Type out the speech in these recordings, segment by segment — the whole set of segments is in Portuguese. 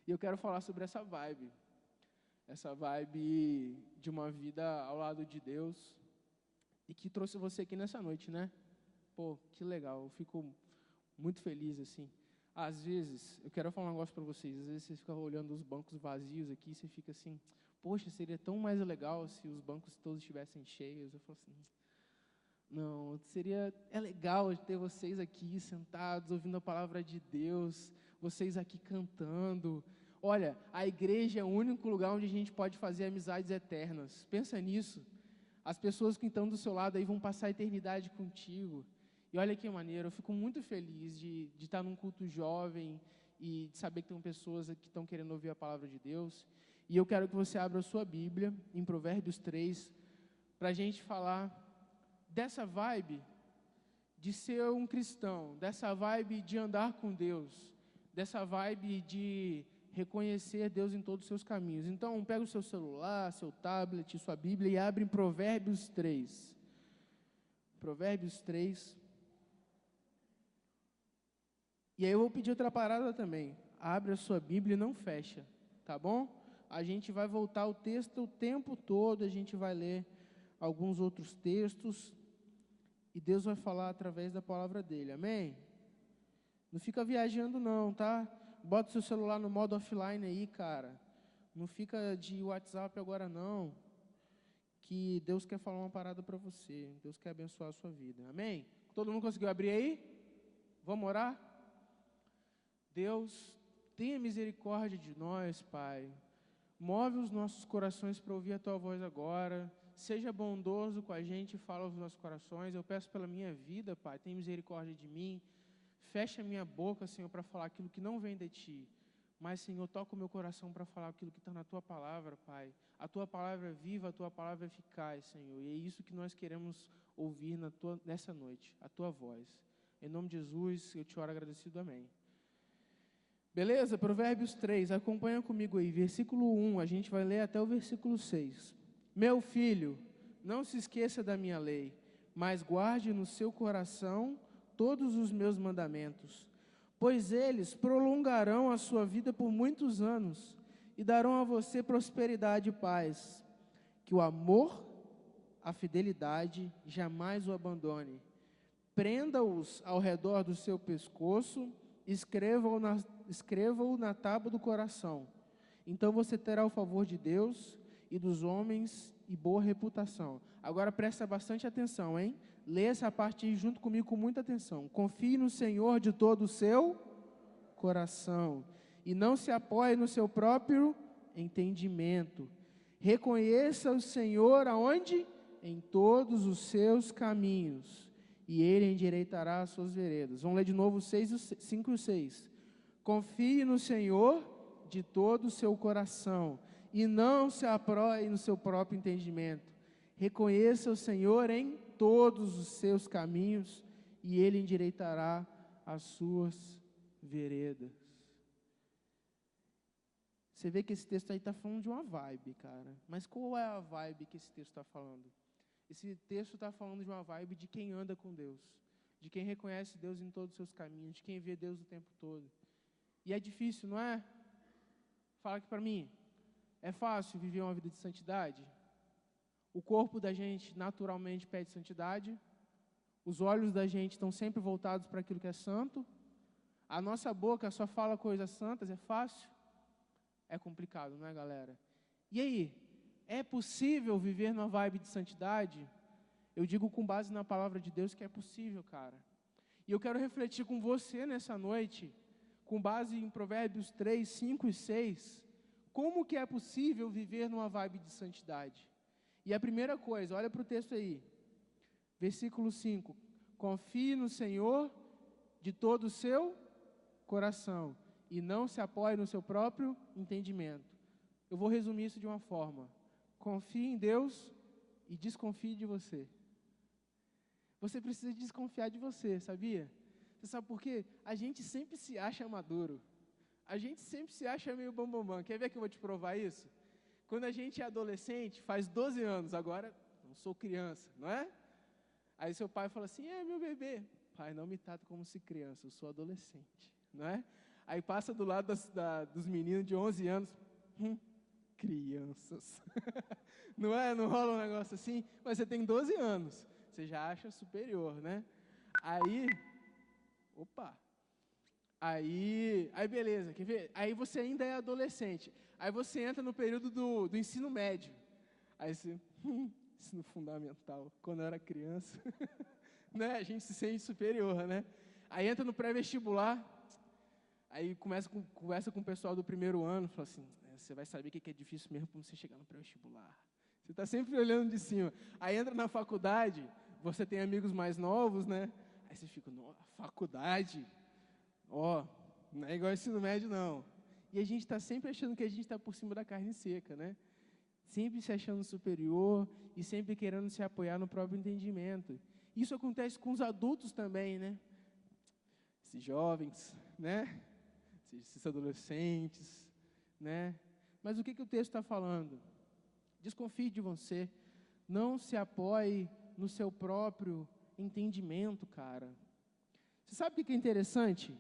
E eu quero falar sobre essa vibe de uma vida ao lado de Deus, e que trouxe você aqui nessa noite, né? Pô, que legal, eu fico muito feliz, assim. Às vezes, eu quero falar um negócio para vocês, às vezes você fica olhando os bancos vazios aqui, e você fica assim, poxa, seria tão mais legal se os bancos todos estivessem cheios. Eu falo assim, não, é legal ter vocês aqui sentados, ouvindo a palavra de Deus, vocês aqui cantando. Olha, a igreja é o único lugar onde a gente pode fazer amizades eternas. Pensa nisso. As pessoas que estão do seu lado aí vão passar a eternidade contigo. E olha que maneiro, eu fico muito feliz de estar num culto jovem e de saber que tem pessoas que estão querendo ouvir a palavra de Deus. E eu quero que você abra a sua Bíblia, em Provérbios 3, para a gente falar dessa vibe de ser um cristão, dessa vibe de andar com Deus, dessa vibe de reconhecer Deus em todos os seus caminhos. Então, pega o seu celular, seu tablet, sua Bíblia e abre em Provérbios 3. Provérbios 3. E aí eu vou pedir outra parada também. Abre a sua Bíblia e não fecha, tá bom? A gente vai voltar o texto o tempo todo, a gente vai ler alguns outros textos, e Deus vai falar através da palavra dele, amém? Não fica viajando não, tá? Bota o seu celular no modo offline aí, cara. Não fica de WhatsApp agora não, que Deus quer falar uma parada para você. Deus quer abençoar a sua vida, amém? Todo mundo conseguiu abrir aí? Vamos orar? Deus, tenha misericórdia de nós, Pai. Move os nossos corações para ouvir a Tua voz agora. Seja bondoso com a gente e fala aos nossos corações. Eu peço pela minha vida, Pai, tenha misericórdia de mim. Fecha a minha boca, Senhor, para falar aquilo que não vem de Ti. Mas, Senhor, toca o meu coração para falar aquilo que está na Tua palavra, Pai. A Tua palavra é viva, a Tua palavra é eficaz, Senhor. E é isso que nós queremos ouvir nessa noite, a Tua voz. Em nome de Jesus, eu te oro agradecido, amém. Beleza? Provérbios 3, acompanha comigo aí. Versículo 1, a gente vai ler até o versículo 6. Meu filho, não se esqueça da minha lei, mas guarde no seu coração todos os meus mandamentos, pois eles prolongarão a sua vida por muitos anos e darão a você prosperidade e paz. Que o amor, a fidelidade, jamais o abandone. Prenda-os ao redor do seu pescoço, escreva-o na tábua do coração. Então você terá o favor de Deus e dos homens e boa reputação. Agora presta bastante atenção, hein? Lê essa parte aí junto comigo com muita atenção. Confie no Senhor de todo o seu coração e não se apoie no seu próprio entendimento. Reconheça o Senhor aonde? Em todos os seus caminhos, e Ele endireitará as suas veredas. Vamos ler de novo 5 e 6. Confie no Senhor de todo o seu coração e não se apoie no seu próprio entendimento. Reconheça o Senhor em todos os seus caminhos e Ele endireitará as suas veredas. Você vê que esse texto aí está falando de uma vibe, cara. Mas qual é a vibe que esse texto está falando? Esse texto está falando de uma vibe de quem anda com Deus, de quem reconhece Deus em todos os seus caminhos, de quem vê Deus o tempo todo. E é difícil, não é? Fala aqui para mim. É fácil viver uma vida de santidade? O corpo da gente naturalmente pede santidade. Os olhos da gente estão sempre voltados para aquilo que é santo. A nossa boca só fala coisas santas. É fácil? É complicado, não é, galera? E aí? É possível viver numa vibe de santidade? Eu digo com base na palavra de Deus que é possível, cara. E eu quero refletir com você nessa noite, com base em Provérbios 3, 5 e 6, como que é possível viver numa vibe de santidade. E a primeira coisa, olha para o texto aí, versículo 5, confie no Senhor de todo o seu coração e não se apoie no seu próprio entendimento. Eu vou resumir isso de uma forma: confie em Deus e desconfie de você. Você precisa desconfiar de você, sabia? Você sabe por quê? A gente sempre se acha maduro. A gente sempre se acha meio bambambam. Quer ver que eu vou te provar isso? Quando a gente é adolescente, faz 12 anos, agora não sou criança, não é? Aí seu pai fala assim, meu bebê. Pai, não me trata como se criança, eu sou adolescente, não é? Aí passa do lado dos meninos de 11 anos. Crianças. Não é? Não rola um negócio assim? Mas você tem 12 anos. Você já acha superior, né? Aí, opa. Aí beleza, quer ver? Aí você ainda é adolescente. Aí você entra no período do ensino médio. Aí você, ensino fundamental. Quando eu era criança, né? A gente se sente superior, né? Aí entra no pré-vestibular. Aí conversa com o pessoal do primeiro ano, fala assim, você vai saber o que é difícil mesmo quando você chegar no pré-vestibular. Você está sempre olhando de cima. Aí entra na faculdade, você tem amigos mais novos, né? Aí você fica, faculdade? Não é igual ensino médio, não. E a gente está sempre achando que a gente está por cima da carne seca, né? Sempre se achando superior e sempre querendo se apoiar no próprio entendimento. Isso acontece com os adultos também, né? Esses jovens, né? Esses adolescentes, né? Mas o que o texto está falando? Desconfie de você. Não se apoie no seu próprio entendimento, cara. Você sabe o que é interessante?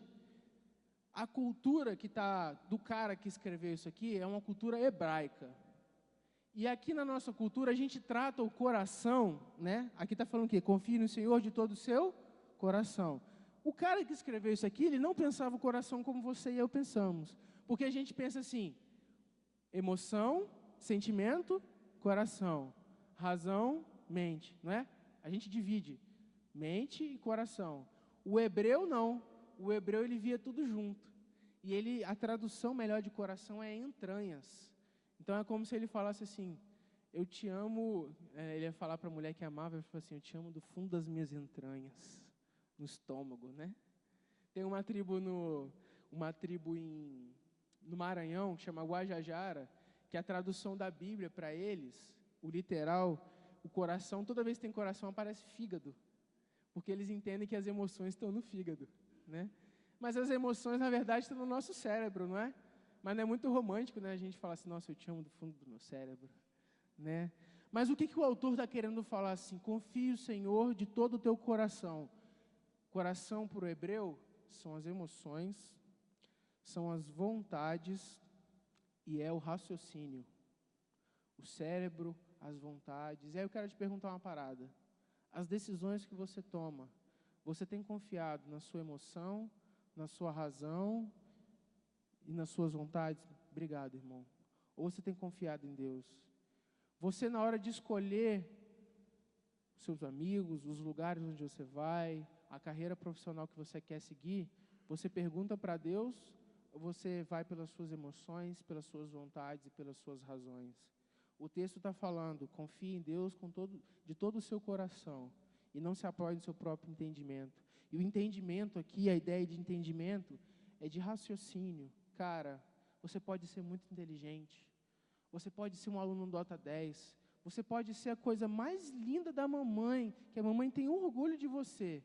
A cultura do cara que escreveu isso aqui é uma cultura hebraica. E aqui na nossa cultura a gente trata o coração, né? Aqui está falando o quê? Confie no Senhor de todo o seu coração. O cara que escreveu isso aqui, ele não pensava o coração como você e eu pensamos. Porque a gente pensa assim, emoção, sentimento, coração. Razão, mente, não é? A gente divide mente e coração. O hebreu não. O hebreu ele via tudo junto. E a tradução melhor de coração é entranhas. Então é como se ele falasse assim, eu te amo, ele ia falar para a mulher que amava, ele falou assim, eu te amo do fundo das minhas entranhas, no estômago, né? Tem uma tribo no Maranhão, que chama Guajajara, que a tradução da Bíblia para eles, o literal, o coração, toda vez que tem coração aparece fígado, porque eles entendem que as emoções estão no fígado, né? Mas as emoções, na verdade, estão no nosso cérebro, não é? Mas não é muito romântico, né? A gente fala assim, nossa, eu te amo do fundo do meu cérebro, né? Mas o que o autor está querendo falar assim? Confie o Senhor de todo o teu coração. Coração para o hebreu são as emoções, são as vontades e é o raciocínio. O cérebro, as vontades. E aí eu quero te perguntar uma parada. As decisões que você toma, você tem confiado na sua emoção, na sua razão e nas suas vontades? Obrigado, irmão. Ou você tem confiado em Deus? Você, na hora de escolher os seus amigos, os lugares onde você vai, a carreira profissional que você quer seguir, você pergunta para Deus ou você vai pelas suas emoções, pelas suas vontades e pelas suas razões? O texto está falando, confie em Deus de todo o seu coração e não se apoie no seu próprio entendimento. E o entendimento aqui, a ideia de entendimento, é de raciocínio. Cara, você pode ser muito inteligente, você pode ser um aluno nota 10, você pode ser a coisa mais linda da mamãe, que a mamãe tem orgulho de você,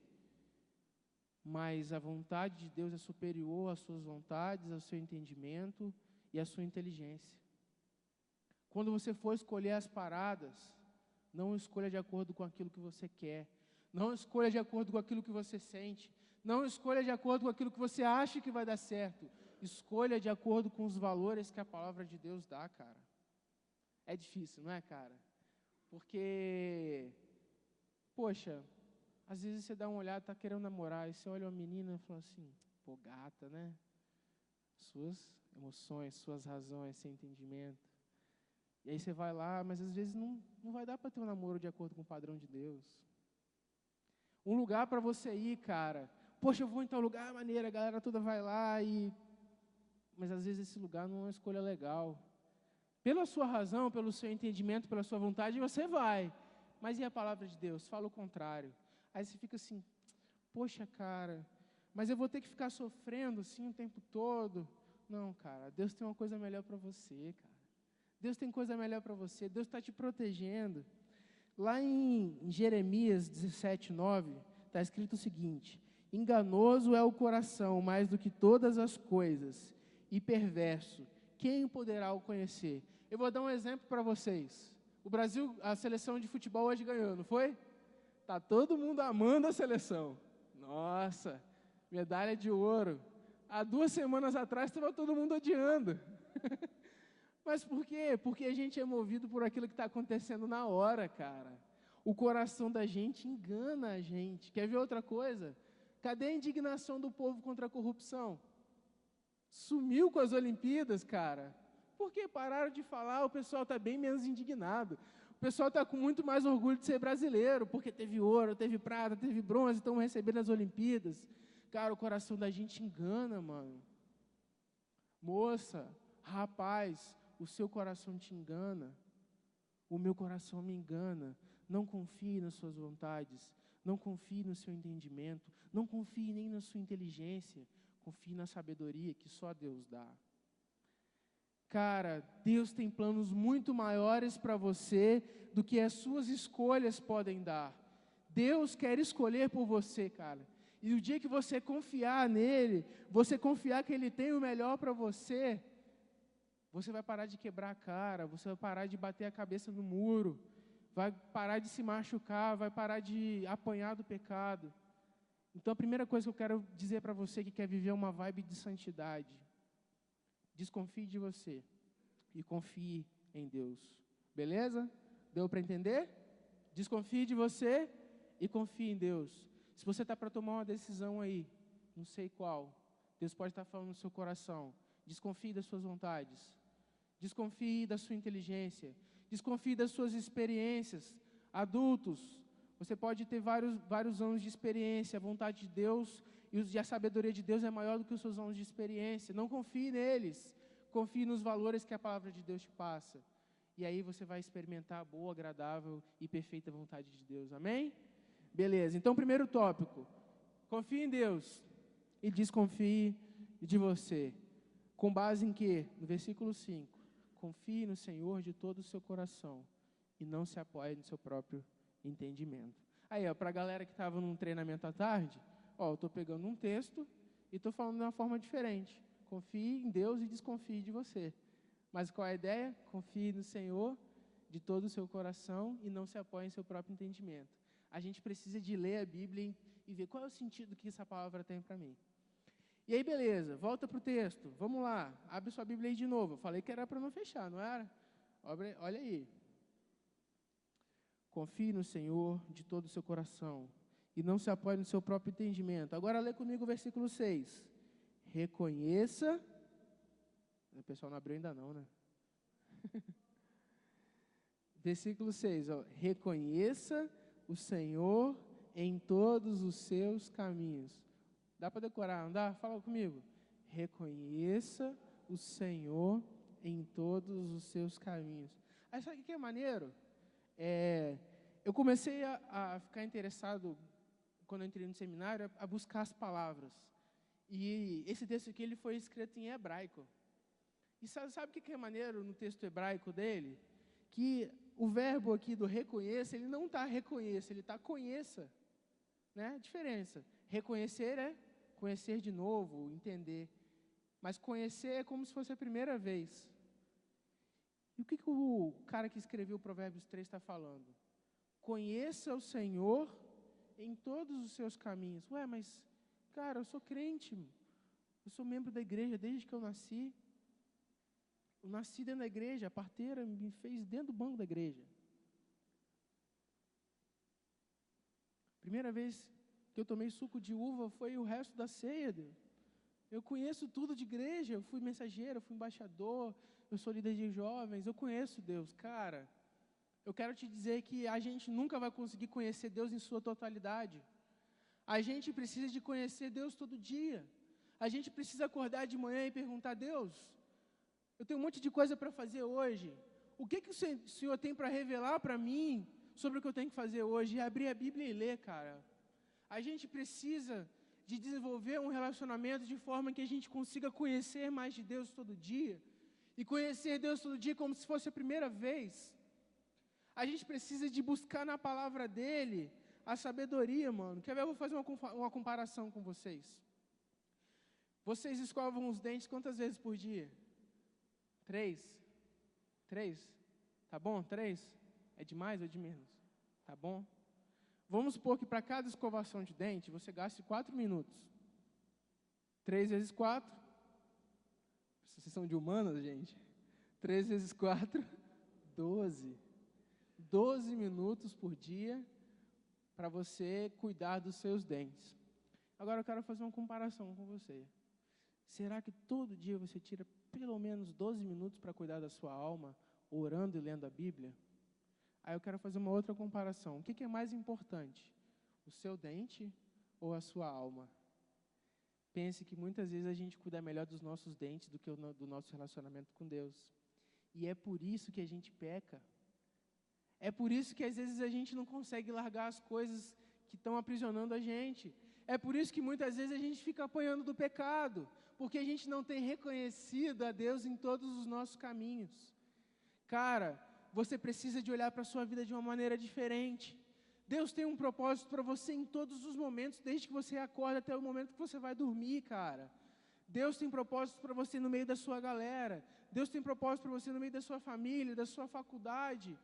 mas a vontade de Deus é superior às suas vontades, ao seu entendimento e à sua inteligência. Quando você for escolher as paradas, não escolha de acordo com aquilo que você quer, não escolha de acordo com aquilo que você sente, não escolha de acordo com aquilo que você acha que vai dar certo, escolha de acordo com os valores que a palavra de Deus dá, cara. É difícil, não é, cara? Porque, poxa, às vezes você dá uma olhada, está querendo namorar, e você olha uma menina e fala assim, pô, gata, né? Suas emoções, suas razões, seu entendimento. E aí você vai lá, mas às vezes não vai dar para ter um namoro de acordo com o padrão de Deus. Um lugar para você ir, cara. Poxa, eu vou em tal lugar, maneira, a galera toda vai lá mas às vezes esse lugar não é uma escolha legal. Pela sua razão, pelo seu entendimento, pela sua vontade, você vai. Mas e a palavra de Deus? Fala o contrário. Aí você fica assim, poxa, cara, mas eu vou ter que ficar sofrendo assim o tempo todo. Não, cara, Deus tem uma coisa melhor para você, cara. Deus tem coisa melhor para você, Deus está te protegendo. Lá em Jeremias 17:9, está escrito o seguinte, enganoso é o coração mais do que todas as coisas, e perverso, quem poderá o conhecer? Eu vou dar um exemplo para vocês. O Brasil, a seleção de futebol hoje ganhou, não foi? Está todo mundo amando a seleção. Nossa, medalha de ouro. Há 2 semanas atrás estava todo mundo odiando. Mas por quê? Porque a gente é movido por aquilo que está acontecendo na hora, cara. O coração da gente engana a gente. Quer ver outra coisa? Cadê a indignação do povo contra a corrupção? Sumiu com as Olimpíadas, cara. Porque pararam de falar, o pessoal está bem menos indignado. O pessoal está com muito mais orgulho de ser brasileiro, porque teve ouro, teve prata, teve bronze, estão recebendo as Olimpíadas. Cara, o coração da gente engana, mano. Moça, rapaz, o seu coração te engana. O meu coração me engana. Não confie nas suas vontades. Não confie no seu entendimento. Não confie nem na sua inteligência. Confie na sabedoria que só Deus dá. Cara, Deus tem planos muito maiores para você do que as suas escolhas podem dar. Deus quer escolher por você, cara. E o dia que você confiar nele, você confiar que ele tem o melhor para você, você vai parar de quebrar a cara, você vai parar de bater a cabeça no muro, vai parar de se machucar, vai parar de apanhar do pecado. Então, a primeira coisa que eu quero dizer para você que quer viver uma vibe de santidade, desconfie de você e confie em Deus. Beleza? Deu para entender? Desconfie de você e confie em Deus. Se você está para tomar uma decisão aí, não sei qual, Deus pode estar falando no seu coração. Desconfie das suas vontades. Desconfie da sua inteligência. Desconfie das suas experiências. Adultos, você pode ter vários anos de experiência. A vontade de Deus e a sabedoria de Deus é maior do que os seus anos de experiência. Não confie neles. Confie nos valores que a palavra de Deus te passa. E aí você vai experimentar a boa, agradável e perfeita vontade de Deus. Amém? Beleza. Então, primeiro tópico. Confie em Deus e desconfie de você. Com base em quê? No versículo 5. Confie no Senhor de todo o seu coração e não se apoie no seu próprio entendimento. Aí, para a galera que estava num treinamento à tarde, eu estou pegando um texto e estou falando de uma forma diferente. Confie em Deus e desconfie de você. Mas qual é a ideia? Confie no Senhor de todo o seu coração e não se apoie em seu próprio entendimento. A gente precisa de ler a Bíblia e ver qual é o sentido que essa palavra tem para mim. E aí, beleza, volta para o texto. Vamos lá, abre sua Bíblia aí de novo. Eu falei que era para não fechar, não era? Olha aí. Confie no Senhor de todo o seu coração e não se apoie no seu próprio entendimento. Agora lê comigo o versículo 6. Reconheça... O pessoal não abriu ainda não, né? Versículo 6, reconheça o Senhor em todos os seus caminhos. Dá para decorar, não dá? Fala comigo. Reconheça o Senhor em todos os seus caminhos. Aí sabe o que é maneiro? Eu comecei a ficar interessado, quando eu entrei no seminário, a buscar as palavras. E esse texto aqui ele foi escrito em hebraico. E sabe o que é maneiro no texto hebraico dele? Que o verbo aqui do reconheça, ele não está reconheça, ele está conheça. Né? Diferença. Reconhecer é conhecer de novo, entender. Mas conhecer é como se fosse a primeira vez. E o que o cara que escreveu o Provérbios 3 está falando? Conheça o Senhor em todos os seus caminhos. Ué, mas, cara, eu sou crente, eu sou membro da igreja desde que eu nasci. Eu nasci dentro da igreja, a parteira me fez dentro do banco da igreja. Primeira vez que eu tomei suco de uva foi o resto da ceia. Eu conheço tudo de igreja, eu fui mensageiro, eu fui embaixador, eu sou líder de jovens, eu conheço Deus. Cara, eu quero te dizer que a gente nunca vai conseguir conhecer Deus em sua totalidade. A gente precisa de conhecer Deus todo dia. A gente precisa acordar de manhã e perguntar: Deus, eu tenho um monte de coisa para fazer hoje. O que o Senhor tem para revelar para mim sobre o que eu tenho que fazer hoje? E abrir a Bíblia e ler, cara. A gente precisa de desenvolver um relacionamento de forma que a gente consiga conhecer mais de Deus todo dia. E conhecer Deus todo dia como se fosse a primeira vez. A gente precisa de buscar na palavra dEle a sabedoria, mano. Quer ver? Eu vou fazer uma comparação com vocês. Vocês escovam os dentes quantas vezes por dia? 3? Tá bom? 3? É de mais ou de menos? Tá bom? Vamos supor que para cada escovação de dente, você gaste 4 minutos. 3 vezes 4. Vocês são de humanas, gente? 3 vezes 4, 12. 12 minutos por dia para você cuidar dos seus dentes. Agora eu quero fazer uma comparação com você. Será que todo dia você tira pelo menos 12 minutos para cuidar da sua alma, orando e lendo a Bíblia? Aí eu quero fazer uma outra comparação. O que é mais importante? O seu dente ou a sua alma? Pense que muitas vezes a gente cuida melhor dos nossos dentes do que do nosso relacionamento com Deus. E é por isso que a gente peca. É por isso que às vezes a gente não consegue largar as coisas que estão aprisionando a gente. É por isso que muitas vezes a gente fica apanhando do pecado, porque a gente não tem reconhecido a Deus em todos os nossos caminhos. Cara, você precisa de olhar para a sua vida de uma maneira diferente. Deus tem um propósito para você em todos os momentos, desde que você acorda até o momento que você vai dormir, cara. Deus tem propósito para você no meio da sua galera. Deus tem propósito para você no meio da sua família, da sua faculdade,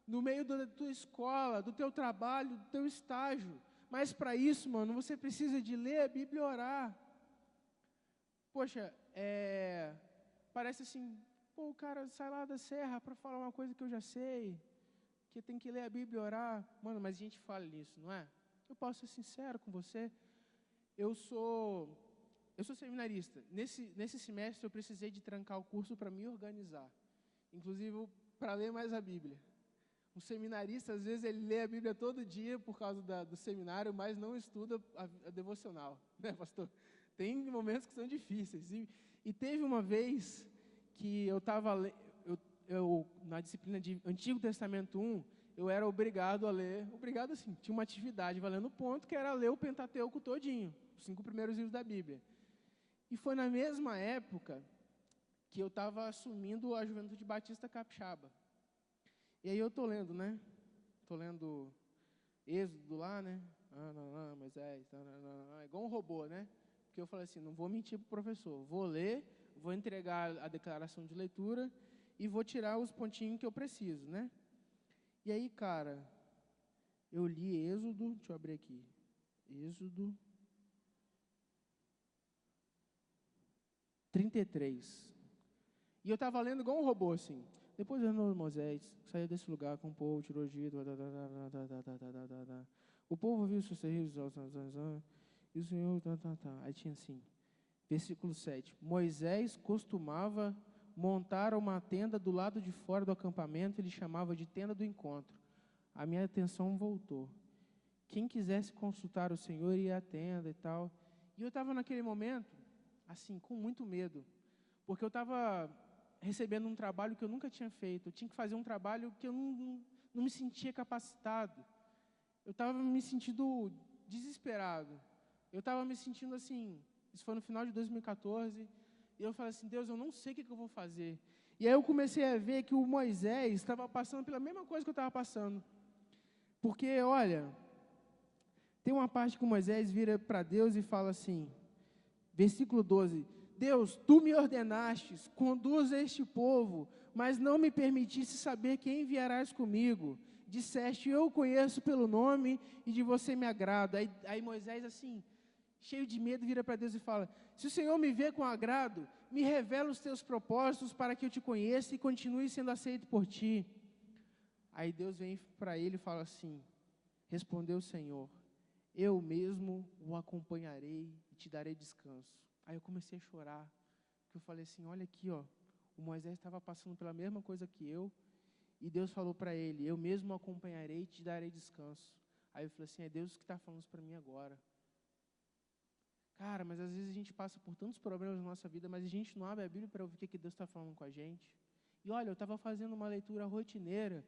no meio da tua escola, do teu trabalho, do teu estágio. Mas para isso, mano, você precisa de ler a Bíblia e orar. Poxa, parece assim, pô, o cara sai lá da serra para falar uma coisa que eu já sei, que tem que ler a Bíblia e orar. Mano, mas a gente fala nisso, não é? Eu posso ser sincero com você. Eu sou seminarista. Nesse semestre eu precisei de trancar o curso para me organizar. Inclusive para ler mais a Bíblia. Um seminarista, às vezes, ele lê a Bíblia todo dia por causa do seminário, mas não estuda a devocional, né, pastor? Tem momentos que são difíceis. E teve uma vez que eu estava, na disciplina de Antigo Testamento 1, eu era obrigado a ler, assim, tinha uma atividade valendo ponto, que era ler o Pentateuco todinho, os 5 primeiros livros da Bíblia. E foi na mesma época que eu estava assumindo a Juventude Batista Capixaba. E aí eu estou lendo, né? Estou lendo Êxodo lá, né? Moisés, é igual um robô, né? Porque eu falei assim, não vou mentir para o professor, vou ler, vou entregar a declaração de leitura e vou tirar os pontinhos que eu preciso, né? E aí, cara, eu li Êxodo, deixa eu abrir aqui, Êxodo 33. E eu estava lendo igual um robô, assim. Depois Moisés saiu desse lugar com o povo, tirou o Egito, o povo viu os seus terríveis, e o Senhor, Aí tinha assim, versículo 7. Moisés costumava montar uma tenda do lado de fora do acampamento, ele chamava de tenda do encontro. A minha atenção voltou. Quem quisesse consultar o Senhor ia à tenda e tal. E eu estava naquele momento, assim, com muito medo, porque eu estava recebendo um trabalho que eu nunca tinha feito. Eu tinha que fazer um trabalho que eu não me sentia capacitado. Eu estava me sentindo desesperado. Eu estava me sentindo assim, isso foi no final de 2014, e eu falei assim, Deus, eu não sei o que eu vou fazer. E aí eu comecei a ver que o Moisés estava passando pela mesma coisa que eu estava passando. Porque, olha, tem uma parte que o Moisés vira para Deus e fala assim, versículo 12, Deus, tu me ordenastes, conduza este povo, mas não me permitisse saber quem enviarás comigo. Disseste, eu o conheço pelo nome e de você me agrado. Aí Moisés, assim, cheio de medo, vira para Deus e fala, se o Senhor me vê com agrado, me revela os teus propósitos para que eu te conheça e continue sendo aceito por ti. Aí Deus vem para ele e fala assim, respondeu o Senhor, eu mesmo o acompanharei e te darei descanso. Aí eu comecei a chorar, porque eu falei assim, olha aqui, ó, o Moisés estava passando pela mesma coisa que eu, e Deus falou para ele, eu mesmo o acompanharei e te darei descanso. Aí eu falei assim, é Deus que está falando isso para mim agora. Cara, mas às vezes a gente passa por tantos problemas na nossa vida, mas a gente não abre a Bíblia para ouvir o que Deus está falando com a gente. E olha, eu estava fazendo uma leitura rotineira,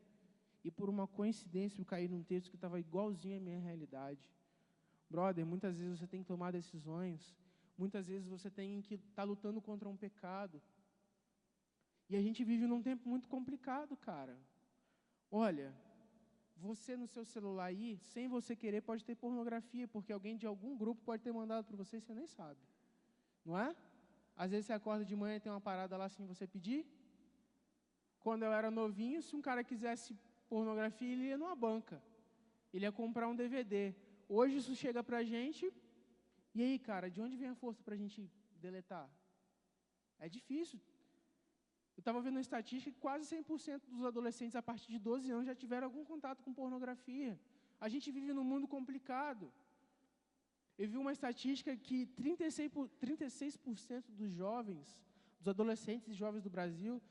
e por uma coincidência eu caí num texto que estava igualzinho à minha realidade. Brother, muitas vezes você tem que tomar decisões, muitas vezes você tem que estar lutando contra um pecado. E a gente vive num tempo muito complicado, cara. Olha, você no seu celular aí, sem você querer, pode ter pornografia, porque alguém de algum grupo pode ter mandado para você e você nem sabe. Não é? Às vezes você acorda de manhã e tem uma parada lá sem você pedir. Quando eu era novinho, se um cara quisesse pornografia, ele ia numa banca. Ele ia comprar um DVD. Hoje isso chega pra gente E aí, cara, de onde vem a força para a gente deletar? É difícil. Eu estava vendo uma estatística que quase 100% dos adolescentes a partir de 12 anos já tiveram algum contato com pornografia. A gente vive num mundo complicado. Eu vi uma estatística que 36% dos jovens, dos adolescentes e jovens do Brasil,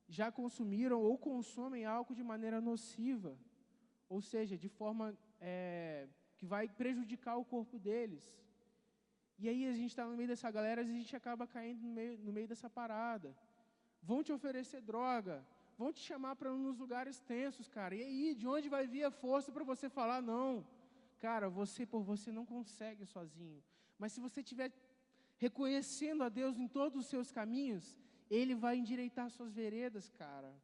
já consumiram ou consomem álcool de maneira nociva. Ou seja, de forma que vai prejudicar o corpo deles. E aí a gente está no meio dessa galera e a gente acaba caindo no meio dessa parada. Vão te oferecer droga, vão te chamar para uns lugares tensos, cara. E aí, de onde vai vir a força para você falar não? Cara, por você não consegue sozinho. Mas se você estiver reconhecendo a Deus em todos os seus caminhos, Ele vai endireitar suas veredas, cara.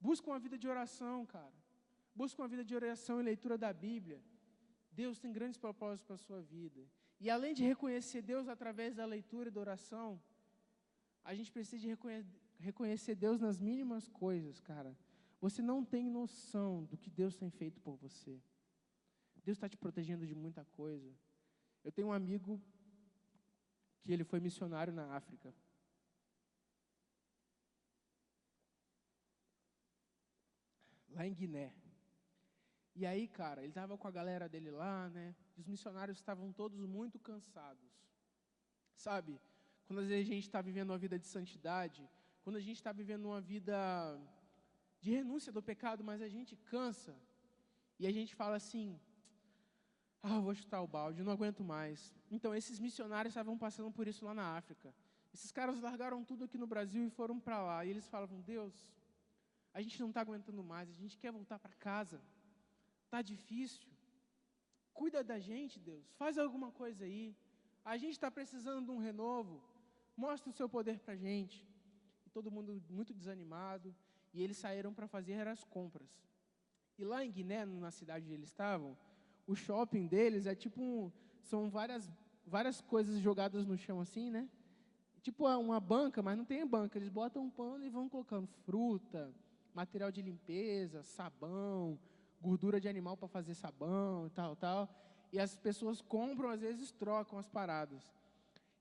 Busca uma vida de oração, cara. Busca uma vida de oração e leitura da Bíblia. Deus tem grandes propósitos para a sua vida. E além de reconhecer Deus através da leitura e da oração, a gente precisa de reconhecer Deus nas mínimas coisas, cara. Você não tem noção do que Deus tem feito por você. Deus está te protegendo de muita coisa. Eu tenho um amigo que ele foi missionário na África. Lá em Guiné. E aí, cara, ele estava com a galera dele lá, né? E os missionários estavam todos muito cansados. Sabe? Quando às vezes a gente está vivendo uma vida de santidade, quando a gente está vivendo uma vida de renúncia do pecado, mas a gente cansa, e a gente fala assim, eu vou chutar o balde, eu não aguento mais. Então, esses missionários estavam passando por isso lá na África. Esses caras largaram tudo aqui no Brasil e foram para lá. E eles falavam, Deus, a gente não está aguentando mais, a gente quer voltar para casa. Está difícil. Cuida da gente, Deus. Faz alguma coisa aí. A gente está precisando de um renovo. Mostra o seu poder para a gente. E todo mundo muito desanimado. E eles saíram para fazer as compras. E lá em Guiné, na cidade onde eles estavam, o shopping deles é tipo são várias coisas jogadas no chão assim, né? Tipo uma banca, mas não tem banca. Eles botam um pano e vão colocando fruta, material de limpeza, sabão, gordura de animal para fazer sabão e tal. E as pessoas compram, às vezes trocam as paradas.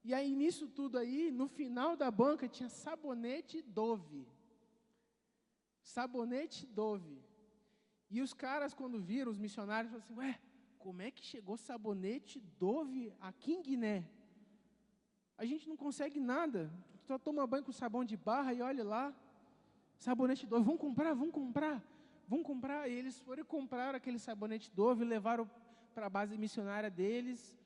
E aí, nisso tudo aí, no final da banca tinha sabonete Dove. Sabonete Dove. E os caras, quando viram, os missionários, falaram assim, como é que chegou sabonete Dove aqui em Guiné? A gente não consegue nada. Só toma banho com sabão de barra e olha lá. Sabonete Dove, vamos comprar. E eles foram comprar aquele sabonete Dove, levaram para a base missionária deles.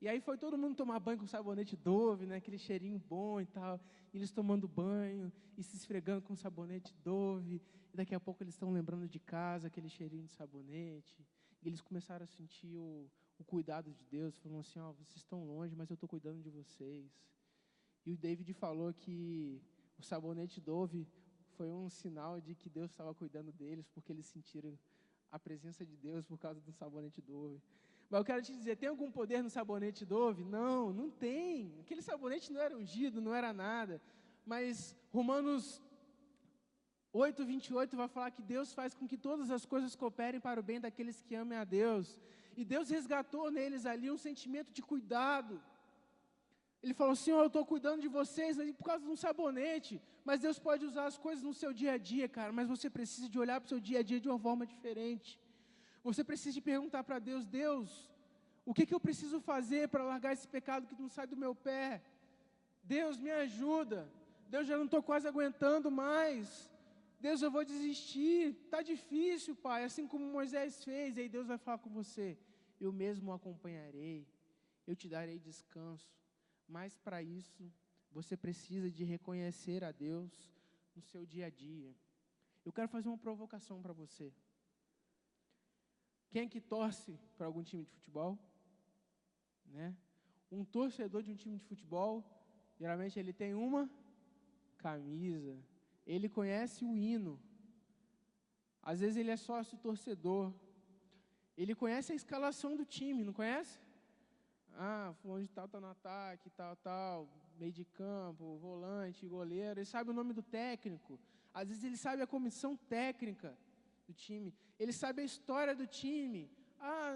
E aí foi todo mundo tomar banho com sabonete Dove, né? Aquele cheirinho bom e tal. E eles tomando banho e se esfregando com sabonete Dove. E daqui a pouco eles estão lembrando de casa, aquele cheirinho de sabonete. E eles começaram a sentir o cuidado de Deus. Falaram assim, vocês estão longe, mas eu estou cuidando de vocês. E o David falou que o sabonete Dove foi um sinal de que Deus estava cuidando deles, porque eles sentiram a presença de Deus por causa do sabonete Dove. Mas eu quero te dizer, tem algum poder no sabonete Dove? Não, não tem. Aquele sabonete não era ungido, não era nada. Mas Romanos 8:28 vai falar que Deus faz com que todas as coisas cooperem para o bem daqueles que amem a Deus. E Deus resgatou neles ali um sentimento de cuidado. Ele falou, Senhor, eu estou cuidando de vocês por causa de um sabonete. Mas Deus pode usar as coisas no seu dia a dia, cara. Mas você precisa de olhar para o seu dia a dia de uma forma diferente. Você precisa de perguntar para Deus, Deus, o que eu preciso fazer para largar esse pecado que não sai do meu pé? Deus, me ajuda. Deus, já não estou quase aguentando mais. Deus, eu vou desistir. Está difícil, Pai. Assim como Moisés fez. E aí Deus vai falar com você. Eu mesmo o acompanharei. Eu te darei descanso. Mas para isso, você precisa de reconhecer a Deus no seu dia a dia. Eu quero fazer uma provocação para você. Quem é que torce para algum time de futebol? Né? Um torcedor de um time de futebol, geralmente ele tem uma camisa. Ele conhece o hino. Às vezes ele é sócio torcedor. Ele conhece a escalação do time, não conhece? Fulano de tal está no ataque, tal, meio de campo, volante, goleiro. Ele sabe o nome do técnico. Às vezes ele sabe a comissão técnica do time. Ele sabe a história do time.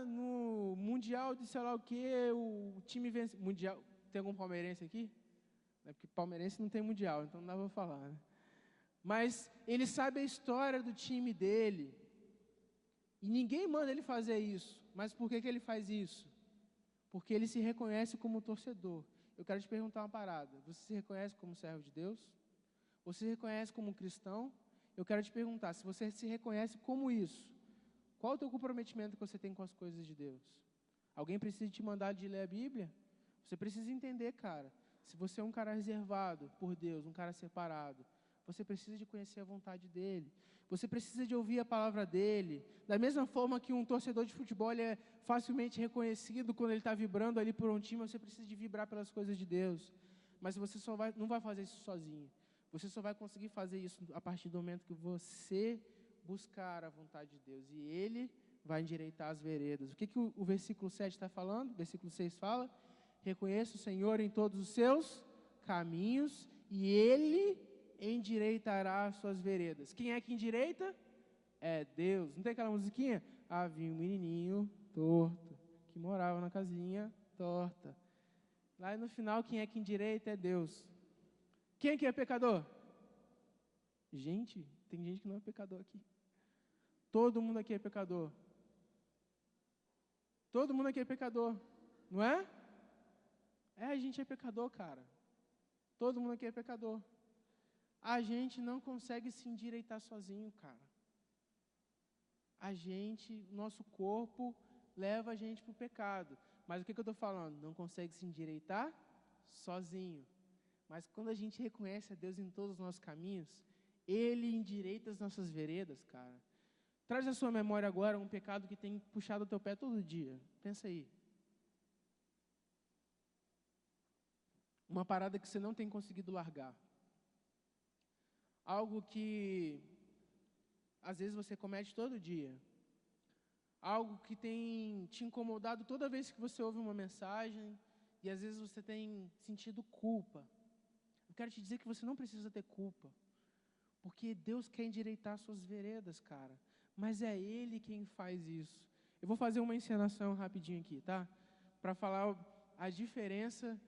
no Mundial de sei lá o quê, o time vence. Mundial. Tem algum palmeirense aqui? É porque palmeirense não tem Mundial, então não dá para falar, né? Mas ele sabe a história do time dele. E ninguém manda ele fazer isso. Mas por que ele faz isso? Porque ele se reconhece como torcedor. Eu quero te perguntar uma parada. Você se reconhece como servo de Deus? Você se reconhece como cristão? Eu quero te perguntar, se você se reconhece como isso, qual é o teu comprometimento que você tem com as coisas de Deus? Alguém precisa te mandar de ler a Bíblia? Você precisa entender, cara. Se você é um cara reservado por Deus, um cara separado, você precisa de conhecer a vontade dEle. Você precisa de ouvir a palavra dEle. Da mesma forma que um torcedor de futebol ele é facilmente reconhecido quando ele está vibrando ali por um time, você precisa de vibrar pelas coisas de Deus. Mas você não vai fazer isso sozinho. Você só vai conseguir fazer isso a partir do momento que você buscar a vontade de Deus. E Ele vai endireitar as veredas. O que o versículo 7 está falando? O versículo 6 fala: reconheça o Senhor em todos os seus caminhos e Ele endireitará as suas veredas. Quem é que endireita? É Deus. Não tem aquela musiquinha? Havia um menininho torto que morava na casinha torta. Lá no final, quem é que endireita é Deus. Quem que é pecador? Gente, tem gente que não é pecador aqui. Todo mundo aqui é pecador. Todo mundo aqui é pecador, não é? A gente é pecador, cara. Todo mundo aqui é pecador. A gente não consegue se endireitar sozinho, cara. Nosso corpo leva a gente para o pecado. Mas o que eu estou falando? Não consegue se endireitar sozinho. Mas quando a gente reconhece a Deus em todos os nossos caminhos, Ele endireita as nossas veredas, cara. Traz à sua memória agora um pecado que tem puxado o teu pé todo dia. Pensa aí. Uma parada que você não tem conseguido largar. Algo que, às vezes, você comete todo dia. Algo que tem te incomodado toda vez que você ouve uma mensagem. E, às vezes, você tem sentido culpa. Eu quero te dizer que você não precisa ter culpa. Porque Deus quer endireitar suas veredas, cara. Mas é Ele quem faz isso. Eu vou fazer uma encenação rapidinho aqui, tá? Para falar a diferença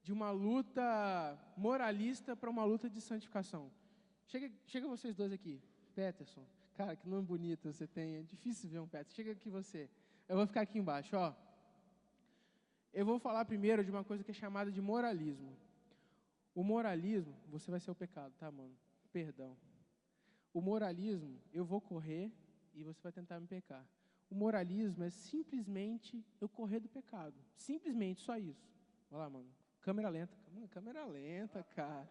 de uma luta moralista para uma luta de santificação. Chega vocês dois aqui. Peterson. Cara, que nome bonito você tem. É difícil ver um Peterson. Chega aqui você. Eu vou ficar aqui embaixo, ó. Eu vou falar primeiro de uma coisa que é chamada de moralismo. O moralismo, você vai ser o pecado, tá, mano? Perdão. O moralismo, eu vou correr e você vai tentar me pecar. O moralismo é simplesmente eu correr do pecado. Simplesmente, só isso. Olha lá, mano. Câmera lenta. Câmera lenta, cara.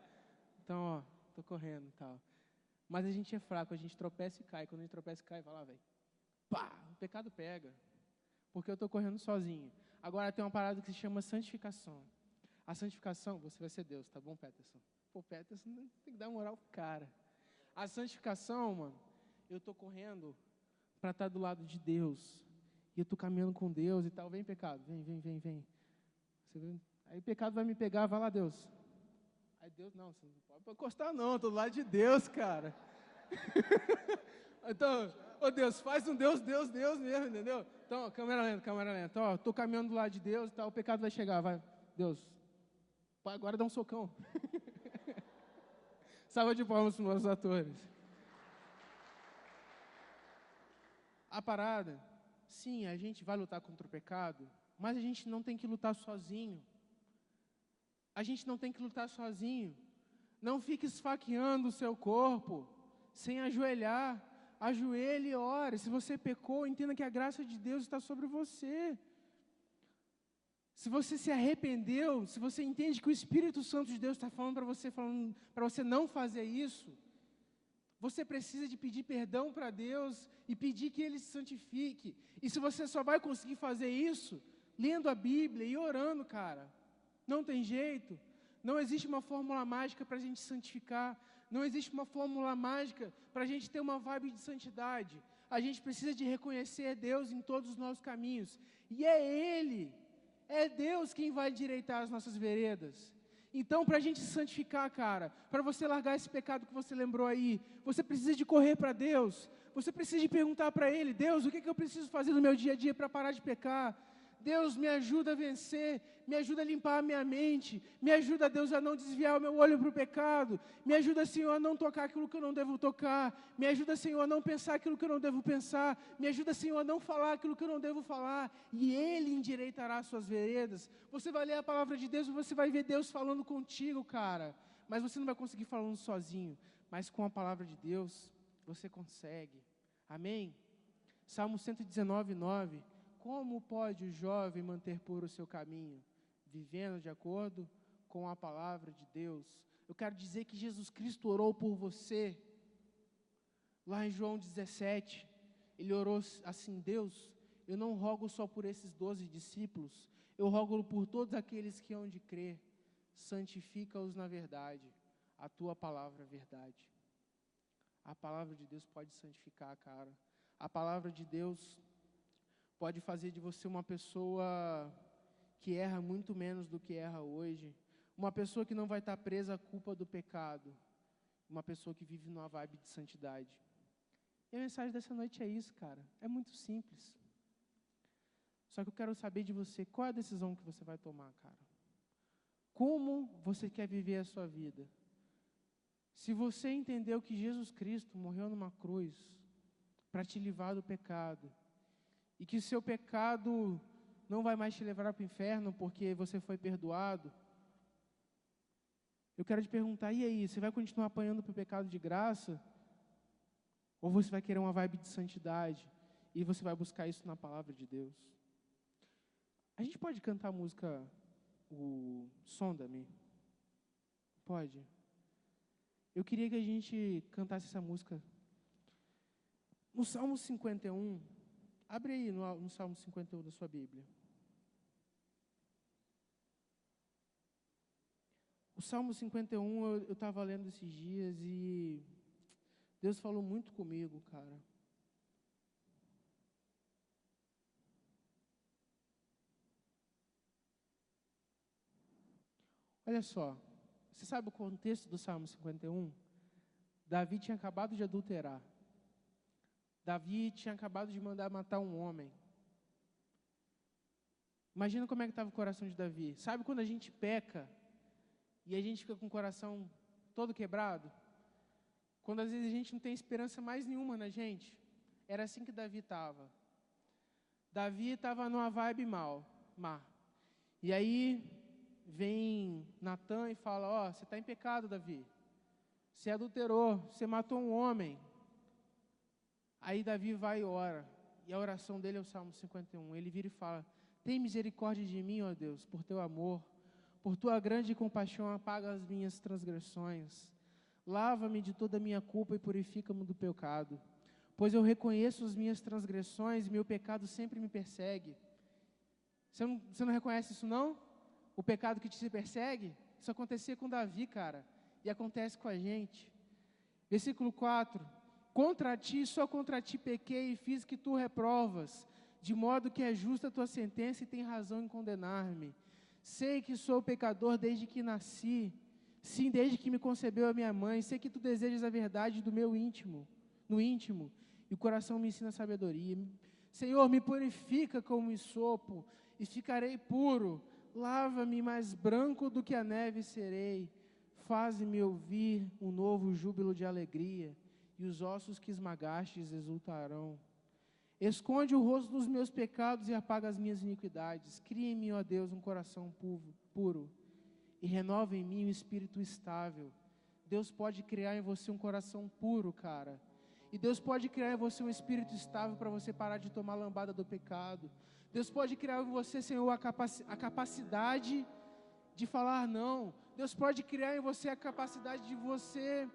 Então, ó, tô correndo e tal. Mas a gente é fraco, a gente tropeça e cai. Quando a gente tropeça e cai, vai lá, velho. Pá! O pecado pega. Porque eu tô correndo sozinho. Agora tem uma parada que se chama santificação. A santificação, você vai ser Deus, tá bom, Peterson? Pô, Peterson tem que dar moral pro cara. A santificação, mano, eu tô correndo para estar do lado de Deus. E eu tô caminhando com Deus e tal. Vem, pecado, vem. Você vê? Aí o pecado vai me pegar, vai lá, Deus. Aí Deus, não, você não pode encostar não, tô do lado de Deus, cara. Então, ô Deus, faz um Deus mesmo, entendeu? Então, câmera lenta. Ó, tô caminhando do lado de Deus e tal, o pecado vai chegar, vai. Deus, agora dá um socão. Salva de palmas para os nossos atores. A parada, sim, a gente vai lutar contra o pecado, mas a gente não tem que lutar sozinho. A gente não tem que lutar sozinho. Não fique esfaqueando o seu corpo sem ajoelhar. Ajoelhe e ore. Se você pecou, entenda que a graça de Deus está sobre você. Se você se arrependeu, se você entende que o Espírito Santo de Deus está falando para você não fazer isso, você precisa de pedir perdão para Deus e pedir que Ele se santifique. E se você só vai conseguir fazer isso lendo a Bíblia e orando, cara, não tem jeito. Não existe uma fórmula mágica para a gente santificar. Não existe uma fórmula mágica para a gente ter uma vibe de santidade. A gente precisa de reconhecer Deus em todos os nossos caminhos. E é Ele, é Deus quem vai endireitar as nossas veredas. Então, para a gente se santificar, cara, para você largar esse pecado que você lembrou aí, você precisa de correr para Deus, você precisa de perguntar para Ele: Deus, o que eu preciso fazer no meu dia a dia para parar de pecar? Deus, me ajuda a vencer, me ajuda a limpar a minha mente, me ajuda, Deus, a não desviar o meu olho para o pecado, me ajuda, Senhor, a não tocar aquilo que eu não devo tocar, me ajuda, Senhor, a não pensar aquilo que eu não devo pensar, me ajuda, Senhor, a não falar aquilo que eu não devo falar, e Ele endireitará as suas veredas. Você vai ler a palavra de Deus e você vai ver Deus falando contigo, cara, mas você não vai conseguir falando sozinho, mas com a palavra de Deus, você consegue. Amém? Salmo 119, 9. Como pode o jovem manter puro o seu caminho? Vivendo de acordo com a palavra de Deus. Eu quero dizer que Jesus Cristo orou por você. Lá em João 17, Ele orou assim: Deus, eu não rogo só por esses 12 discípulos, eu rogo por todos aqueles que hão de crer. Santifica-os na verdade, a tua palavra é verdade. A palavra de Deus pode santificar, cara. A palavra de Deus pode fazer de você uma pessoa que erra muito menos do que erra hoje, uma pessoa que não vai estar presa à culpa do pecado, uma pessoa que vive numa vibe de santidade. E a mensagem dessa noite é isso, cara, é muito simples. Só que eu quero saber de você, qual é a decisão que você vai tomar, cara? Como você quer viver a sua vida? Se você entendeu que Jesus Cristo morreu numa cruz para te livrar do pecado, e que o seu pecado não vai mais te levar para o inferno porque você foi perdoado, eu quero te perguntar: e aí, você vai continuar apanhando para o pecado de graça? Ou você vai querer uma vibe de santidade e você vai buscar isso na palavra de Deus? A gente pode cantar a música, o Sonda-me? Pode? Eu queria que a gente cantasse essa música no Salmo 51. Abre aí no Salmo 51 da sua Bíblia. O Salmo 51 eu estava lendo esses dias e Deus falou muito comigo, cara. Olha só, você sabe o contexto do Salmo 51? Davi tinha acabado de adulterar. Davi tinha acabado de mandar matar um homem. Imagina como é que estava o coração de Davi. Sabe quando a gente peca e a gente fica com o coração todo quebrado? Quando às vezes a gente não tem esperança mais nenhuma na gente? Era assim que Davi estava. Davi estava numa vibe má. E aí vem Natan e fala: ó, você está em pecado, Davi. Você adulterou, você matou um homem. Aí Davi vai e ora, e a oração dele é o Salmo 51, ele vira e fala: tem misericórdia de mim, ó Deus, por teu amor, por tua grande compaixão apaga as minhas transgressões, lava-me de toda a minha culpa e purifica-me do pecado, pois eu reconheço as minhas transgressões e meu pecado sempre me persegue. Você não reconhece isso não? O pecado que te persegue? Isso acontecia com Davi, cara, e acontece com a gente. Versículo 4: contra ti, só contra ti pequei e fiz que tu reprovas, de modo que é justa a tua sentença e tem razão em condenar-me. Sei que sou pecador desde que nasci, sim, desde que me concebeu a minha mãe. Sei que tu desejas a verdade do meu íntimo, no íntimo, e o coração me ensina a sabedoria. Senhor, me purifica como isopo e ficarei puro. Lava-me mais branco do que a neve serei. Faze-me ouvir um novo júbilo de alegria, e os ossos que esmagastes exultarão. Esconde o rosto dos meus pecados e apaga as minhas iniquidades. Cria em mim, ó Deus, um coração puro e renova em mim um espírito estável. Deus pode criar em você um coração puro, cara. E Deus pode criar em você um espírito estável para você parar de tomar lambada do pecado. Deus pode criar em você, Senhor, a capacidade de falar não. Deus pode criar em você a capacidade de você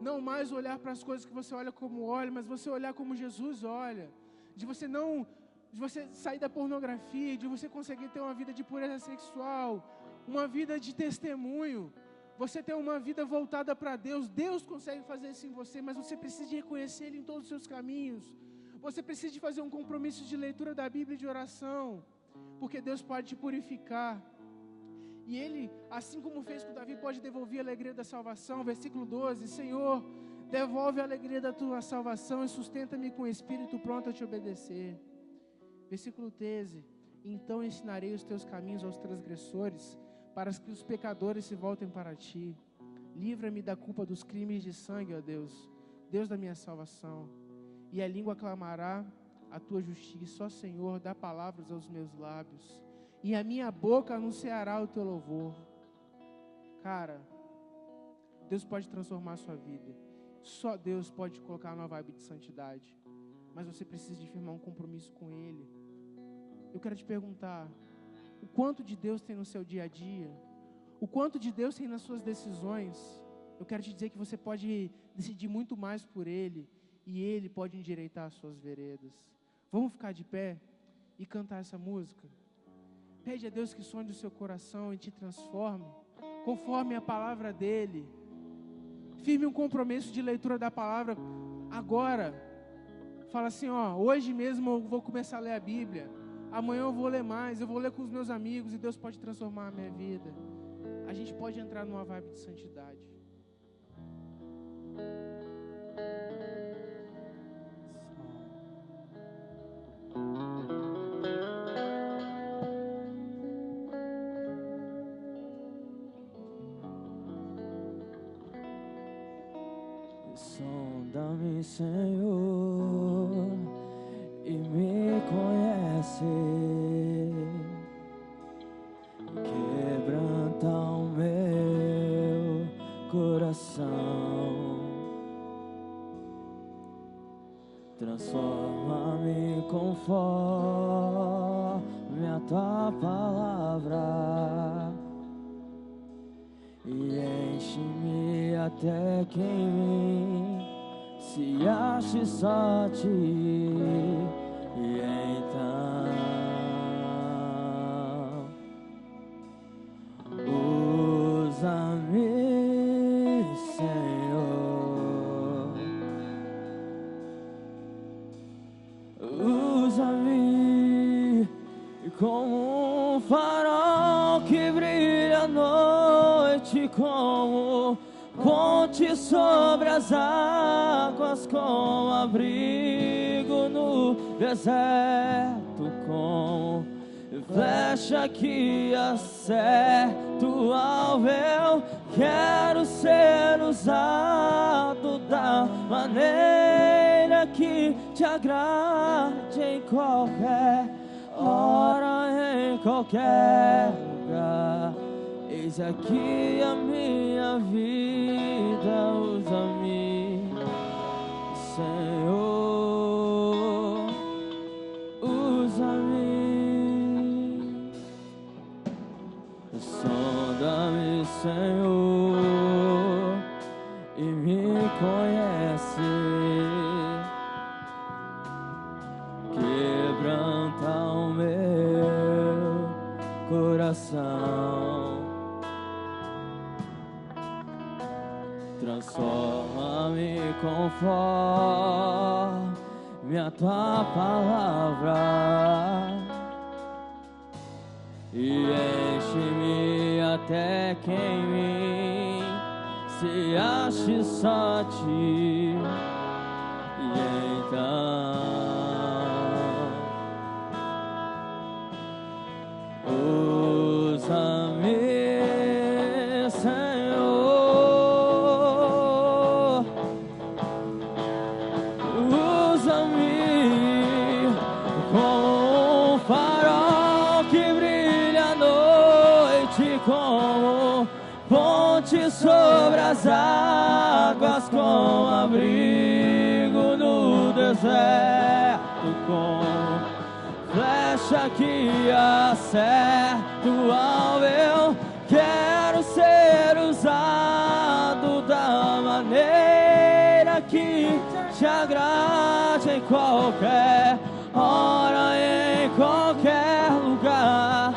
não mais olhar para as coisas que você olha como olha, mas você olhar como Jesus olha. De você sair da pornografia, de você conseguir ter uma vida de pureza sexual, uma vida de testemunho, você ter uma vida voltada para Deus. Deus consegue fazer isso em você, mas você precisa de reconhecer Ele em todos os seus caminhos. Você precisa de fazer um compromisso de leitura da Bíblia e de oração, porque Deus pode te purificar. E Ele, assim como fez com Davi, pode devolver a alegria da salvação. Versículo 12, Senhor, devolve a alegria da tua salvação e sustenta-me com o espírito pronto a te obedecer. Versículo 13, então ensinarei os teus caminhos aos transgressores, para que os pecadores se voltem para ti. Livra-me da culpa dos crimes de sangue, ó Deus, Deus da minha salvação. E a língua clamará a tua justiça, ó Senhor, dá palavras aos meus lábios, e a minha boca anunciará o teu louvor. Cara, Deus pode transformar a sua vida. Só Deus pode colocar uma vibe de santidade. Mas você precisa de firmar um compromisso com Ele. Eu quero te perguntar, o quanto de Deus tem no seu dia a dia? O quanto de Deus tem nas suas decisões? Eu quero te dizer que você pode decidir muito mais por Ele, e Ele pode endireitar as suas veredas. Vamos ficar de pé e cantar essa música? Pede a Deus que sonde o seu coração e te transforme, conforme a palavra dEle. Firme um compromisso de leitura da palavra agora. Fala assim, hoje mesmo eu vou começar a ler a Bíblia. Amanhã eu vou ler mais, eu vou ler com os meus amigos e Deus pode transformar a minha vida. A gente pode entrar numa vibe de santidade. Sonda-me, Senhor, e me conhece. Quebranta o meu coração. Transforma-me conforme a tua palavra. E enche-me até que em mim se ache só ti. E então usa-me, Senhor, usa-me como um farol que brilha à noite, como ponte sobre as águas, com abrigo no deserto, com flecha que acerta o alvo. Eu quero ser usado da maneira que te agrade, em qualquer hora, em qualquer lugar. Eis aqui a minha vida, usa-me, Senhor, usa-me. Sonda-me, Senhor, e me conhece. Quebranta o meu coração. Transforma-me conforme a tua palavra. E enche-me até que em mim se ache só ti. E então usa-me, Senhor, usa-me como um farol que brilha à noite, como ponte sobre as águas, com abrigo no deserto, com flecha que acerta o alvo. Eu quero ser usado da maneira que te agrade, em qualquer hora, em qualquer lugar.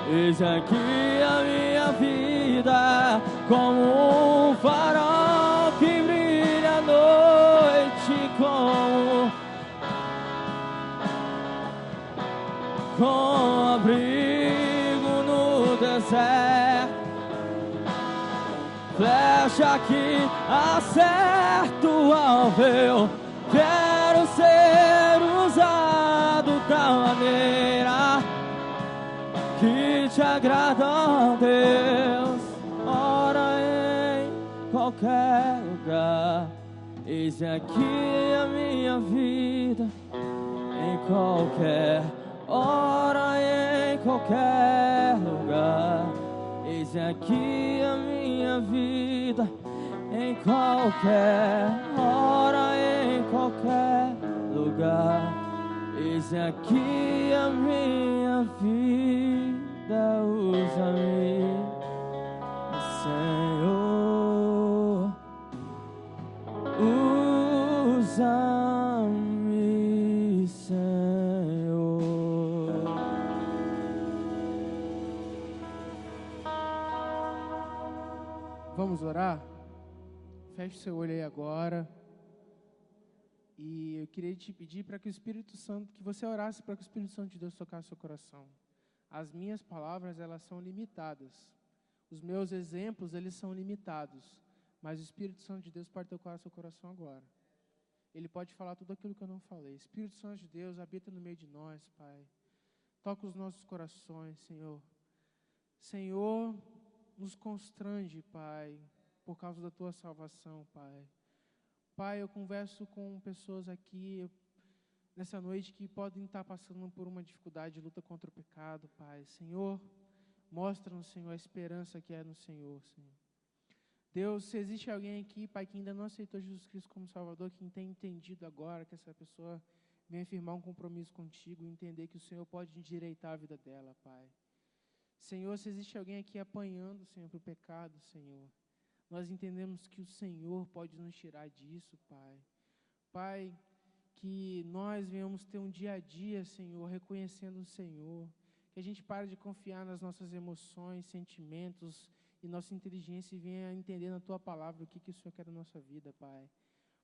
Eis aqui a minha vida, como um farol que brilha à noite, com abrigo no deserto. flecha que acerta o alvo. Eu quero ser usado da maneira que te agrada, Deus. Ora em qualquer lugar, eis aqui a minha vida. Em qualquer hora, em qualquer lugar, eis aqui a minha vida. Em qualquer hora, em qualquer lugar, eis aqui a minha vida. Usa-me, Senhor. Usa-me, Senhor. Vamos orar? Feche seu olho aí agora. E eu queria te pedir para que o Espírito Santo, que você orasse para que o Espírito Santo de Deus tocasse seu coração. As minhas palavras, elas são limitadas. Os meus exemplos, eles são limitados. Mas o Espírito Santo de Deus pode tocar seu coração agora. Ele pode falar tudo aquilo que eu não falei. Espírito Santo de Deus, habita no meio de nós, Pai. Toca os nossos corações, Senhor. Senhor, nos constrange, Pai, por causa da Tua salvação, Pai. Pai, eu converso com pessoas aqui nessa noite que podem estar passando por uma dificuldade de luta contra o pecado, Pai. Senhor, mostra-nos, Senhor, a esperança que é no Senhor, Senhor. Deus, se existe alguém aqui, Pai, que ainda não aceitou Jesus Cristo como Salvador, que tem entendido agora que essa pessoa venha firmar um compromisso contigo e entender que o Senhor pode endireitar a vida dela, Pai. Senhor, se existe alguém aqui apanhando, Senhor, para o pecado, Senhor, nós entendemos que o Senhor pode nos tirar disso, Pai. Pai, que nós venhamos ter um dia a dia, Senhor, reconhecendo o Senhor, que a gente pare de confiar nas nossas emoções, sentimentos e nossa inteligência e venha entender na Tua palavra o que o Senhor quer da nossa vida, Pai.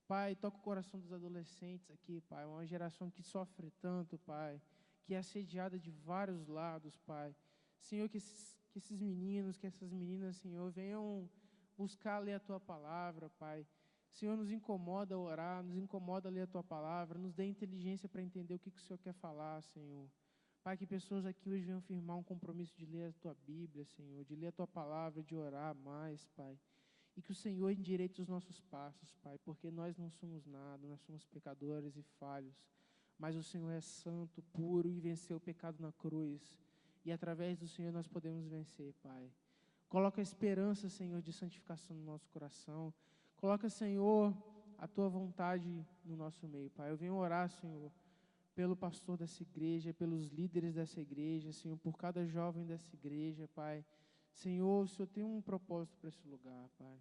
Pai, toca o coração dos adolescentes aqui, Pai, uma geração que sofre tanto, Pai, que é assediada de vários lados, Pai. Senhor, que esses meninos, que essas meninas, Senhor, venham buscar ler a Tua palavra, Pai. Senhor, nos incomoda orar, nos incomoda ler a Tua palavra, nos dê inteligência para entender o que o Senhor quer falar, Senhor. Pai, que pessoas aqui hoje venham firmar um compromisso de ler a Tua Bíblia, Senhor, de ler a Tua palavra, de orar mais, Pai. E que o Senhor endireite os nossos passos, Pai, porque nós não somos nada, nós somos pecadores e falhos. Mas o Senhor é santo, puro e venceu o pecado na cruz. E através do Senhor nós podemos vencer, Pai. Coloca a esperança, Senhor, de santificação no nosso coração. Coloca, Senhor, a Tua vontade no nosso meio, Pai. Eu venho orar, Senhor, pelo pastor dessa igreja, pelos líderes dessa igreja, Senhor, por cada jovem dessa igreja, Pai. Senhor, o Senhor tem um propósito para esse lugar, Pai.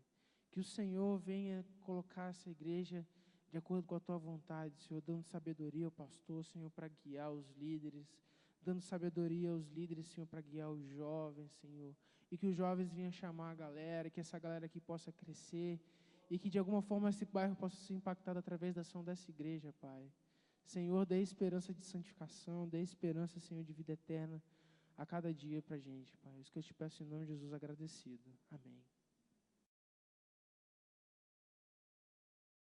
Que o Senhor venha colocar essa igreja de acordo com a Tua vontade, Senhor, dando sabedoria ao pastor, Senhor, para guiar os líderes, dando sabedoria aos líderes, Senhor, para guiar os jovens, Senhor, e que os jovens venham chamar a galera, que essa galera aqui possa crescer, e que de alguma forma esse bairro possa ser impactado através da ação dessa igreja, Pai. Senhor, dê esperança de santificação, dê esperança, Senhor, de vida eterna a cada dia para a gente, Pai. Isso que eu te peço em nome de Jesus agradecido. Amém.